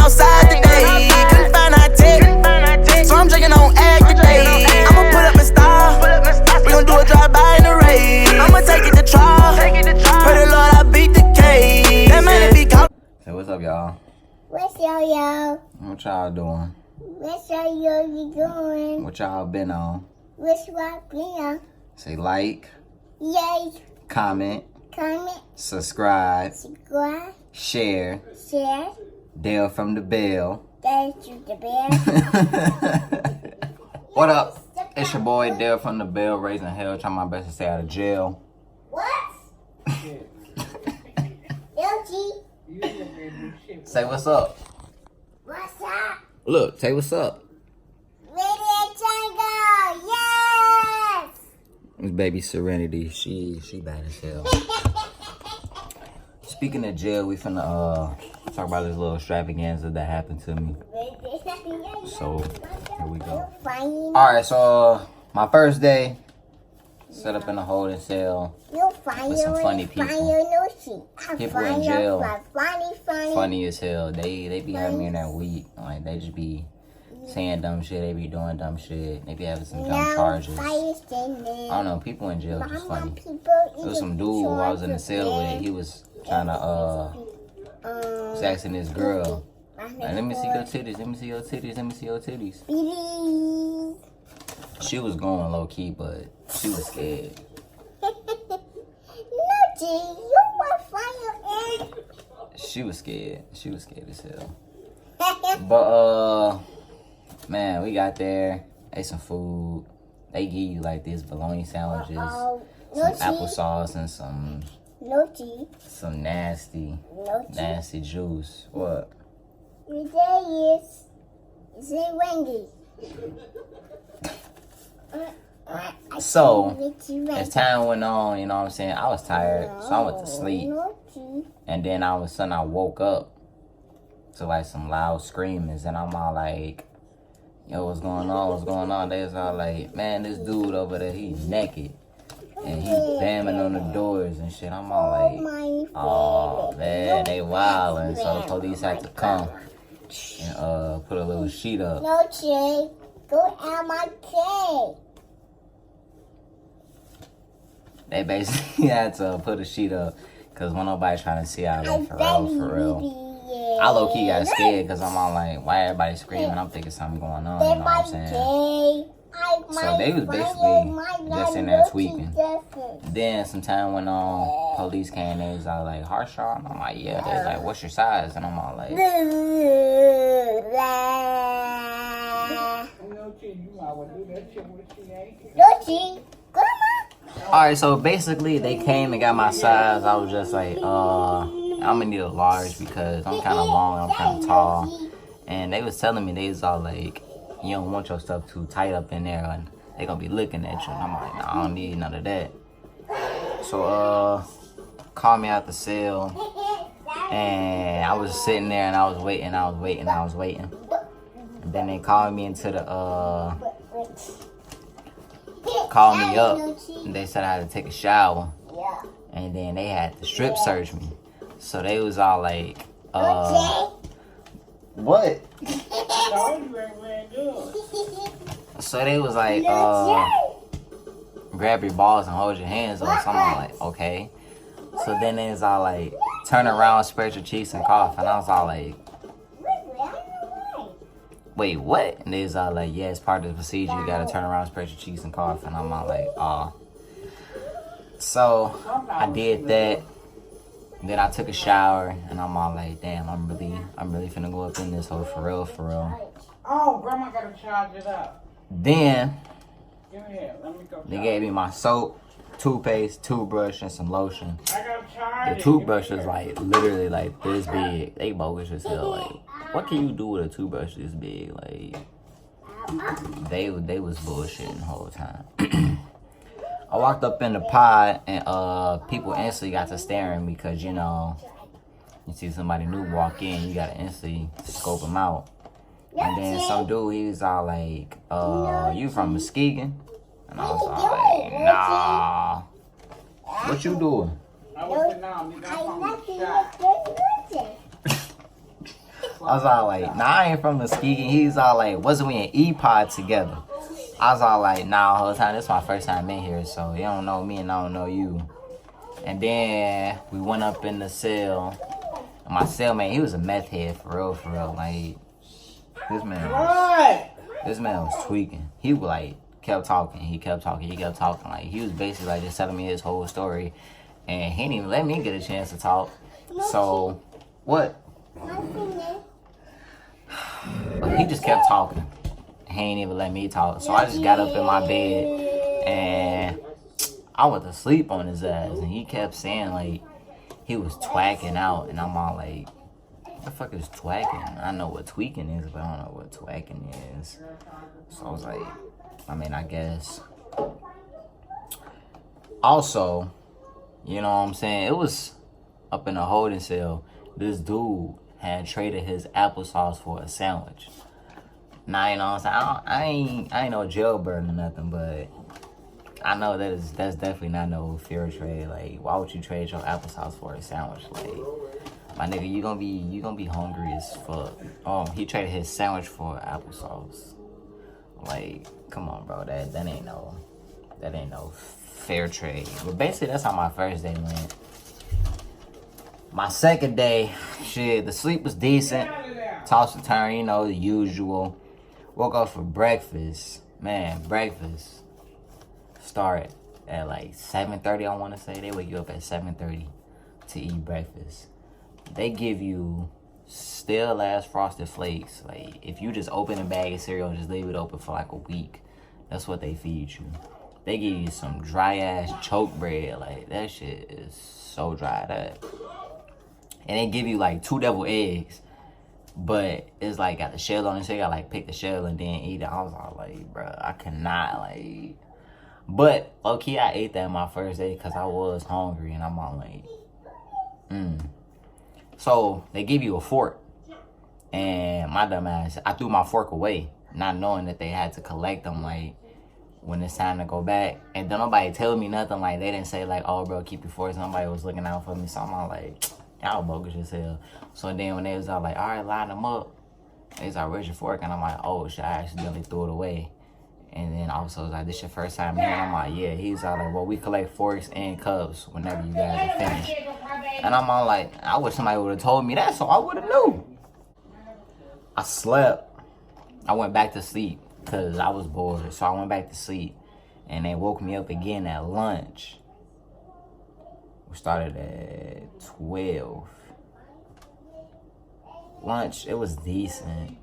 outside today. Couldn't find our tech, so I'm drinking on egg today. I'ma put up my style. We gon' do a drive-by in the rain. I'ma take it to trial. Pray the Lord I beat the case. That man it be caught. Hey, what's up, y'all? What's yo? What y'all doing? What's yo you doing? What y'all been on? What's what being? Say like, Yay! comment, subscribe, share, Dale from the Bell. Thank you, the bear. What up? It's your boy Dale from the Bell, raising hell, trying my best to stay out of jail. What? LG. Say what's up. What's up? Look, say what's up. Radio Jungle. Yes. It's baby Serenity. She bad as hell. Speaking of jail, we finna talk about this little extravaganza that happened to me. So here we go. Alright, so my first day, set up in a holding cell with some funny people. People in jail, funny as hell. They be having me in that week. Like, they just be saying dumb shit. They be doing dumb shit. They be having some dumb charges. I don't know. People in jail just funny. There was some dude who I was in the cell with. He was trying to was asking this girl, like, let me see your titties. Let me see your titties. Let me see your titties. She was going low key, but she was scared. She was scared. She was scared as hell. But man, we got there, ate some food. They give you like these bologna sandwiches, some applesauce, and some nasty juice. What? Your day is it Wendy? So, as time went on, you know what I'm saying, I was tired, so I went to sleep. And then all of a sudden I woke up to like some loud screamings, and I'm all like, yo, what's going on? What's going on? They was all like, man, this dude over there, he's naked. And he bamming on the doors and shit. I'm all like, oh man, they wildin'. So the police had to come and put a little sheet up. No, Jay. Go out my cake. They basically had to put a sheet up because when nobody trying to see out there for real. I low key got scared because I'm all like, why everybody screaming? I'm thinking something going on, you know what I'm saying? So they was basically just in there tweaking. Then some time went on, police came, they was all like, Harshaw? And I'm like, yeah. They was like, what's your size? And I'm all like, alright, so basically they came and got my size. I was just like, I'm gonna need a large because I'm kind of long, I'm kind of tall. And they was telling me, they was all like, you don't want your stuff too tight up in there and they gonna be looking at you. And I'm like, nah, I don't need none of that. So, called me out the cell and I was sitting there and I was waiting. And then they called me into the, called me up and they said I had to take a shower. And then they had to strip search me. So they was all like, what? So they was like, grab your balls and hold your hands on. So I'm like, okay. So then they was all like, turn around, spread your cheeks and cough. And I was all like, wait, what? And they was all like, yeah, it's part of the procedure. You gotta turn around, spread your cheeks and cough. And I'm all like, So I did that. Then I took a shower, and I'm all like, damn, I'm really finna go up in this hole for real. Oh, grandma gotta charge it up. Then Let me go they gave me my soap, toothpaste, toothbrush, and some lotion. I gotta charge The toothbrush is like literally like this big. They bogus as hell. Like, what can you do with a toothbrush this big? Like, they was bullshitting the whole time. I walked up in the pod and people instantly got to staring because, you know, you see somebody new walk in, you gotta instantly scope them out. And then some dude, he was all like, you from Muskegon? And I was all like, nah. What you doing? I was all like, nah, I ain't from Muskegon. He's all like, wasn't we in E-Pod together? I was all like, nah, the whole time, this is my first time in here, so you don't know me and I don't know you. And then we went up in the cell. And my cellmate, he was a meth head for real. Like, this man was tweaking. He like kept talking. He kept talking. Like, he was basically like just telling me his whole story. And he didn't even let me get a chance to talk. So, what? But he just kept talking. He ain't even let me talk. So I just got up in my bed and I went to sleep on his ass. And he kept saying like he was twacking out. And I'm all like, what the fuck is twacking? I know what tweaking is, but I don't know what twacking is. So I was like, I mean, I guess. Also, you know what I'm saying? It was up in a holding cell. This dude had traded his applesauce for a sandwich. Now, you know what I'm saying? I ain't no jailbird or nothing, but I know that's definitely not no fair trade. Like, why would you trade your applesauce for a sandwich? Like, my nigga, you gonna be hungry as fuck. He traded his sandwich for applesauce. Like, come on, bro. That ain't no fair trade. But basically, that's how my first day went. My second day, shit, the sleep was decent. Toss and turn, you know, the usual. Woke up for breakfast. Man, breakfast started at like 7:30, I want to say. They wake you up at 7:30 to eat breakfast. They give you still ass Frosted Flakes. Like, if you just open a bag of cereal and just leave it open for like a week, that's what they feed you. They give you some dry ass choke bread. Like, that shit is so dried up. And they give you like 2 deviled eggs, but it's like got the shell on it, so you gotta like pick the shell and then eat it. I was all like, bro, I cannot like. But low key, I ate that my first day because I was hungry, and I'm all like, So they give you a fork, and my dumb ass, I threw my fork away, not knowing that they had to collect them like when it's time to go back. And then nobody tell me nothing. Like, they didn't say like, oh bro, keep your forks. Nobody was looking out for me, so I'm all like, y'all bogus as hell. So then when they was all like, all right, line them up, they was like, where's your fork? And I'm like, oh shit, I accidentally threw it away. And then also was like, this your first time here? And I'm like, yeah. He's all like, well, we collect forks and cups whenever you guys are finished. And I'm all like, I wish somebody would have told me that so I would have knew. I slept. I went back to sleep because I was bored. So I went back to sleep. And they woke me up again at lunch. We started at 12. Lunch, it was decent.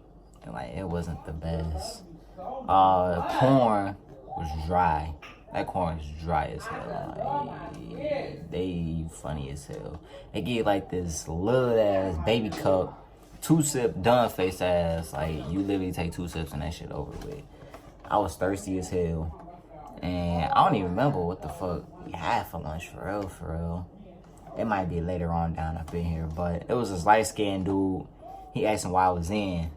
Like, it wasn't the best. Corn was dry. That corn is dry as hell. Like, they funny as hell. They give like this little ass baby cup, 2-sip done face ass. Like, you literally take 2 sips and that shit over with. I was thirsty as hell. And I don't even remember what the fuck we had for lunch, for real. It might be later on down up in here, but it was this light-skinned dude. He asked him why I was in.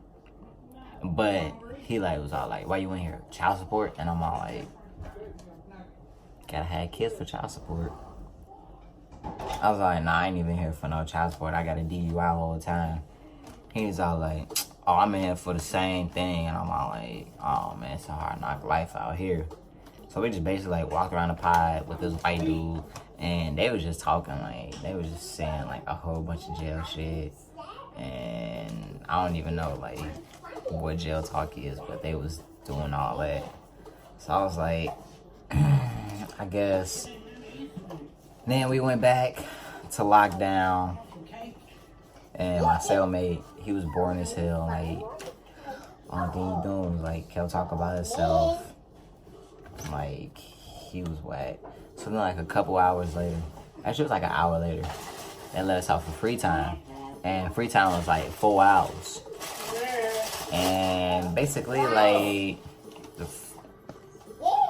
But he like was all like, why you in here? Child support? And I'm all like, gotta have kids for child support. I was like, nah, I ain't even here for no child support. I got a DUI all the time. He was all like, oh, I'm in here for the same thing. And I'm all like, oh man, it's a hard knock life out here. So we just basically like walked around the pod with this white dude. And they was just talking like, they was just saying like a whole bunch of jail shit. And I don't even know like what jail talk is, but they was doing all that. So I was like, I guess. Then we went back to lockdown, and my cellmate, he was boring as hell. Like, only thing he doing was like kept talking about himself. Like, he was whack. So then like a couple hours later, actually it was like an hour later, they let us out for free time. And free time was like 4 hours. And basically, like, this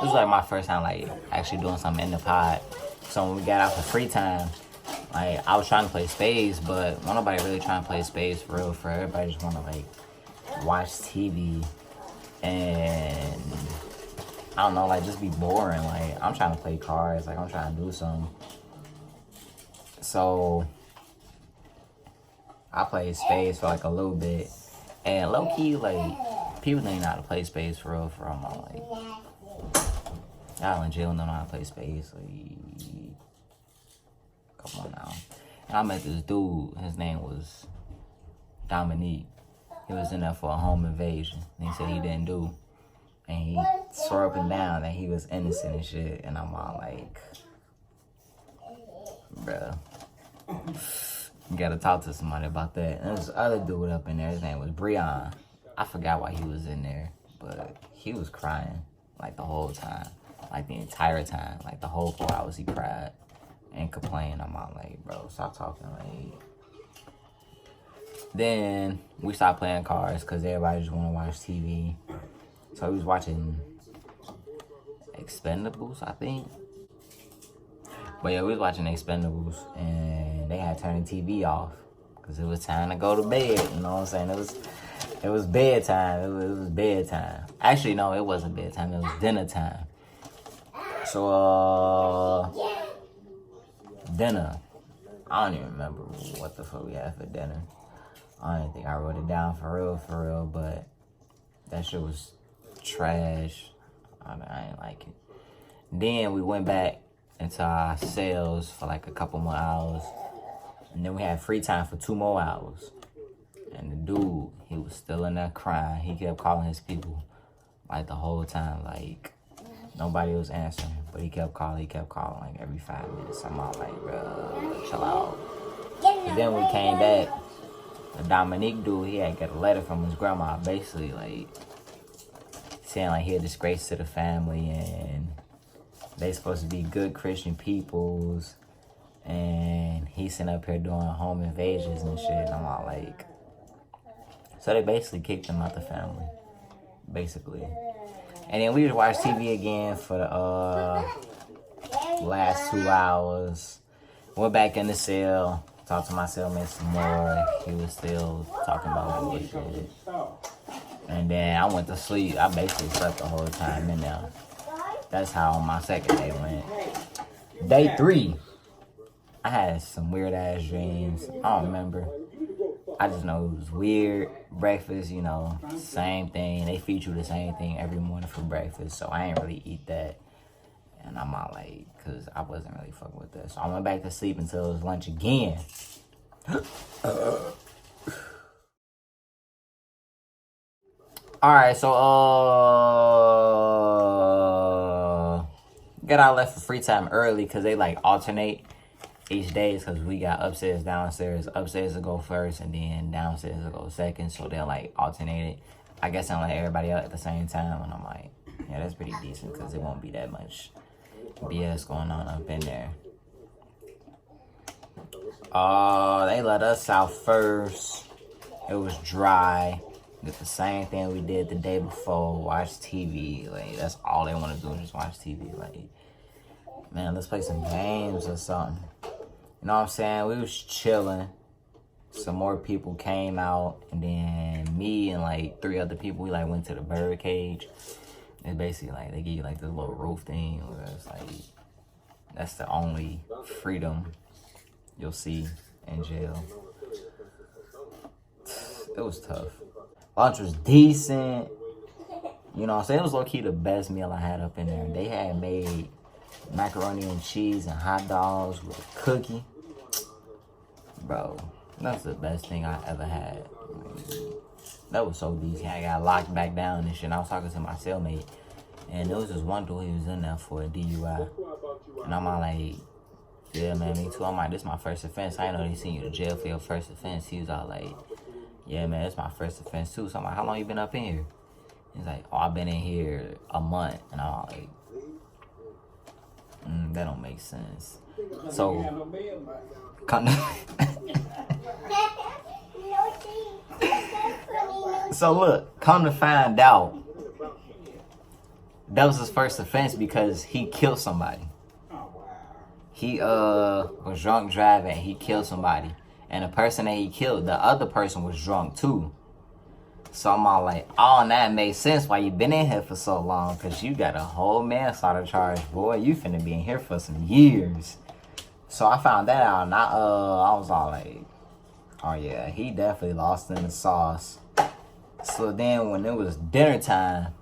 was like my first time, like, actually doing something in the pod. So when we got out for free time, like, I was trying to play spades, but nobody really trying to play spades for real. For everybody just want to, like, watch TV and, I don't know, like, just be boring. Like, I'm trying to play cards. Like, I'm trying to do something. So I played spades for like a little bit. And low key, like, people didn't know how to play spades for real. I'm like, y'all in jail don't know how to play spades. Like, come on now. And I met this dude. His name was Dominique. He was in there for a home invasion. And he said he didn't do. And he swore up and down that he was innocent and shit. And I'm all like, bruh, you gotta talk to somebody about that. And there's this other dude up in there. His name was Breon. I forgot why he was in there. But he was crying like the whole time. Like the entire time. Like the whole 4 hours he cried and complained. I'm all like, bro, stop talking. Like, then we stopped playing cards because everybody just want to watch TV. So we was watching Expendables, I think. But yeah, we was watching Expendables and they had turned the TV off because it was time to go to bed. You know what I'm saying? It was bedtime. It was bedtime. Actually, no, it wasn't bedtime. It was dinner time. So, dinner. I don't even remember what the fuck we had for dinner. I don't think I wrote it down for real, but that shit was trash. I didn't like it. Then we went back into our cells for like a couple more hours. And then we had free time for 2 more hours. And the dude, he was still in there crying. He kept calling his people like the whole time. Like, nobody was answering. But he kept calling like every 5 minutes. I'm all like, bro, chill out. And then we came back. The Dominique dude, he had got a letter from his grandma, basically like saying like he a disgrace to the family and they supposed to be good Christian peoples, and he sitting up here doing home invasions and shit. And I'm all like, so they basically kicked him out the family, basically. And then we just watched TV again for the last 2 hours. Went back in the cell. Talked to my cellmate some more. He was still talking about bullshit. And then I went to sleep. I basically slept the whole time in there. That's how my second day went. Day 3, I had some weird ass dreams. I don't remember. I just know it was weird. Breakfast, you know, same thing. They feed you the same thing every morning for breakfast. So I ain't really eat that. And I'm all like, because I wasn't really fucking with this. So I went back to sleep until it was lunch again. Alright, so, got out left for free time early because they, like, alternate each day because we got upstairs, downstairs. Upstairs will go first and then downstairs will go second. So they'll, like, alternate it. I guess I'm like everybody out at the same time. And I'm like, yeah, that's pretty decent because it won't be that much BS going on up in there. They let us out first. It was dry. Did the same thing we did the day before. Watch TV. Like, that's all they want to do is just watch TV. Like, man, let's play some games or something. You know what I'm saying? We was chilling. Some more people came out. And then me and, like, 3 other people, we, like, went to the bird cage. It's basically like they give you like this little roof thing where it's like that's the only freedom you'll see in jail. It was tough. Lunch was decent. You know what I'm saying? It was low-key the best meal I had up in there. They had made macaroni and cheese and hot dogs with a cookie. Bro, that's the best thing I ever had. That was so decent. I got locked back down and shit. And I was talking to my cellmate. And there was this one dude, he was in there for a DUI. And I'm all like, yeah, man, me too. I'm like, this is my first offense. I didn't know they sent you to jail for your first offense. He was all like, yeah, man, it's my first offense too. So I'm like, how long you been up in here? He's like, oh, I've been in here a month. And I'm all like, that don't make sense. So, so look, come to find out, that was his first offense because he killed somebody. He was drunk driving. He killed somebody, and the person that he killed, the other person was drunk too. So I'm all like, oh, that made sense why you been in here for so long, because you got a whole manslaughter charge, boy. You finna be in here for some years. So I found that out, and I was all like, Oh yeah, he definitely lost in the sauce. So then when it was dinner time,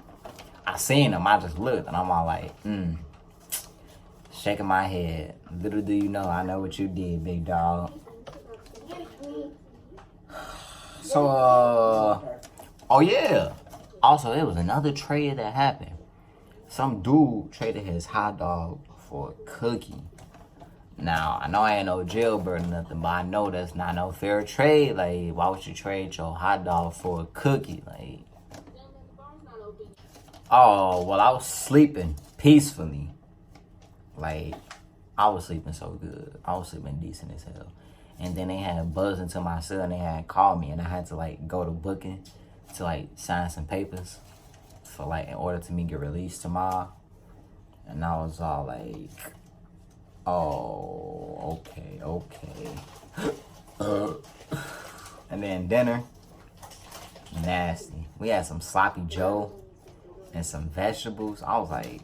I seen him. I just looked and I'm all like, shaking my head. Little do you know, I know what you did, big dog. So oh yeah. Also, there was another trade that happened. Some dude traded his hot dog for a cookie. Now, I know I ain't no jailbird or nothing, but I know that's not no fair trade. Like, why would you trade your hot dog for a cookie? Like, oh, well, I was sleeping peacefully. Like, I was sleeping so good. I was sleeping decent as hell. And then they had buzzed into my cell and they had called me and I had to, like, go to booking to, like, sign some papers for, like, in order to me get released tomorrow. And I was all like, oh, okay. And then dinner, nasty. We had some sloppy joe and some vegetables. I was like,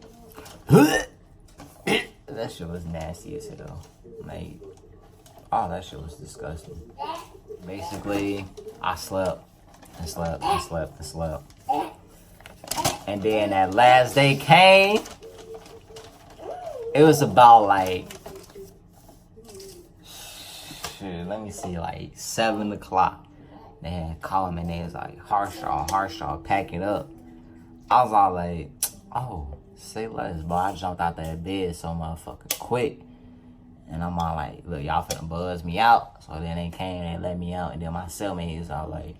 that shit was nasty as hell. Like, oh, that shit was disgusting. Basically, I slept and slept and slept and slept. And then that last day came. It was about like, shit, let me see, like 7 o'clock. They had called me and they was like, Harshaw, pack it up. I was all like, oh, say less, bro. I jumped out that bed so motherfucking quick. And I'm all like, look, y'all finna buzz me out. So then they came and they let me out. And then my cellmate is all like,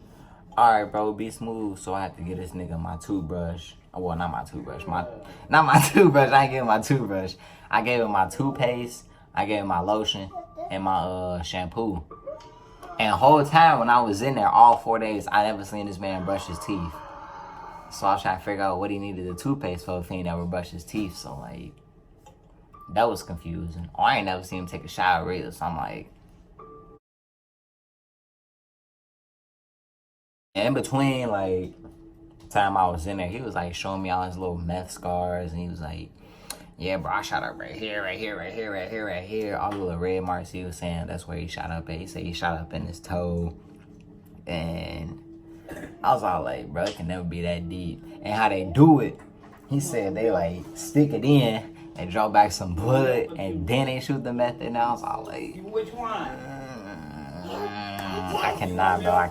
all right, bro, be smooth. So I had to get this nigga my toothbrush. Well, not my toothbrush. Not my toothbrush. I ain't give him my toothbrush. I gave him my toothpaste. I gave him my lotion and my shampoo. And the whole time when I was in there, all 4 days, I never seen this man brush his teeth. So I was trying to figure out what he needed the toothpaste for if he never brushed his teeth. So, like, that was confusing. Oh, I ain't never seen him take a shower either. So I'm like, in between, like, time I was in there, he was, like, showing me all his little meth scars. And he was like, yeah, bro, I shot up right here, right here, right here, right here, right here. All the little red marks he was saying, that's where he shot up at. He said he shot up in his toe. And I was all like, bro, it can never be that deep. And how they do it, he said they, like, stick it in and draw back some blood, and then they shoot the meth in. I was all like, Which one? I cannot, bro. I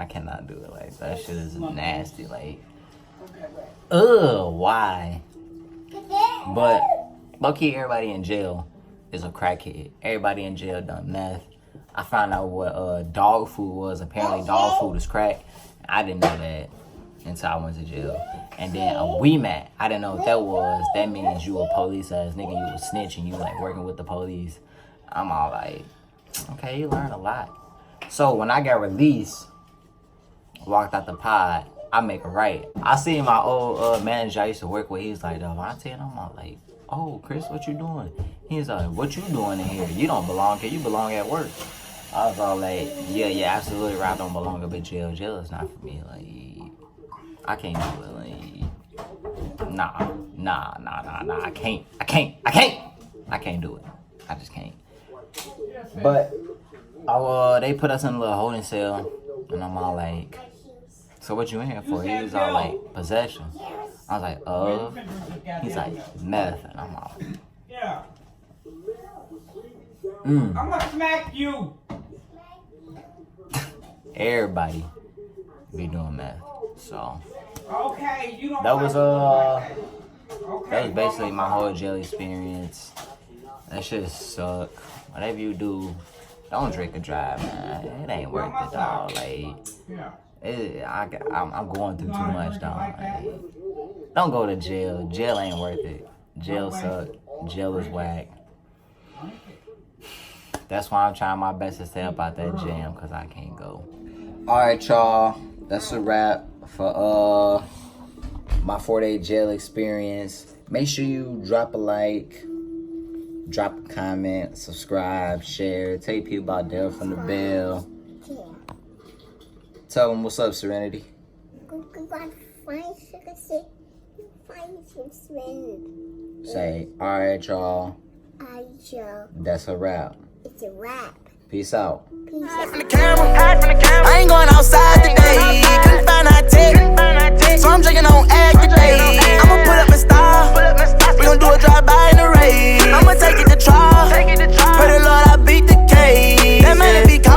cannot do it. Like, that shit is nasty. Like, why? But low-key, everybody in jail is a crackhead. Everybody in jail done meth. I found out what dog food was. Apparently, dog food is crack. I didn't know that until I went to jail. And then a WeMat, I didn't know what that was. That means you a police ass nigga. You a snitch and you like working with the police. I'm all like, okay, you learn a lot. So when I got released, walked out the pod, I make a right. I seen my old manager I used to work with. He was like, Devontae, and I'm all like, oh, Chris, what you doing? He's like, what you doing in here? You don't belong here. You belong at work. I was all like, yeah, absolutely right. I don't belong up in jail. Jail is not for me. Like, I can't do it. Like, nah. I can't do it. I just can't. But they put us in a little holding cell, and I'm all like, so what you in here for? He was all like, possession. I was like, he's like, meth, and I'm all, Yeah. I'm gonna smack you. Everybody be doing meth. So Okay, you don't. that was Okay, that was basically my whole jail experience. That shit suck. Whatever you do, don't drink and drive, man. It ain't worth it, dog. Like, I'm going through too much, dog. Like, don't go to jail. Jail ain't worth it. Jail suck. Jail is whack. That's why I'm trying my best to stay up out that jam, because I can't go. Alright, y'all. That's a wrap for my 4-day jail experience. Make sure you drop a like, drop a comment, subscribe, share, tell your people about Daryl from the Bell. Tell them what's up, Serenity. Say, alright, y'all. Alright, y'all. That's a wrap. It's a wrap. Peace out. Peace out. From the camera. I ain't going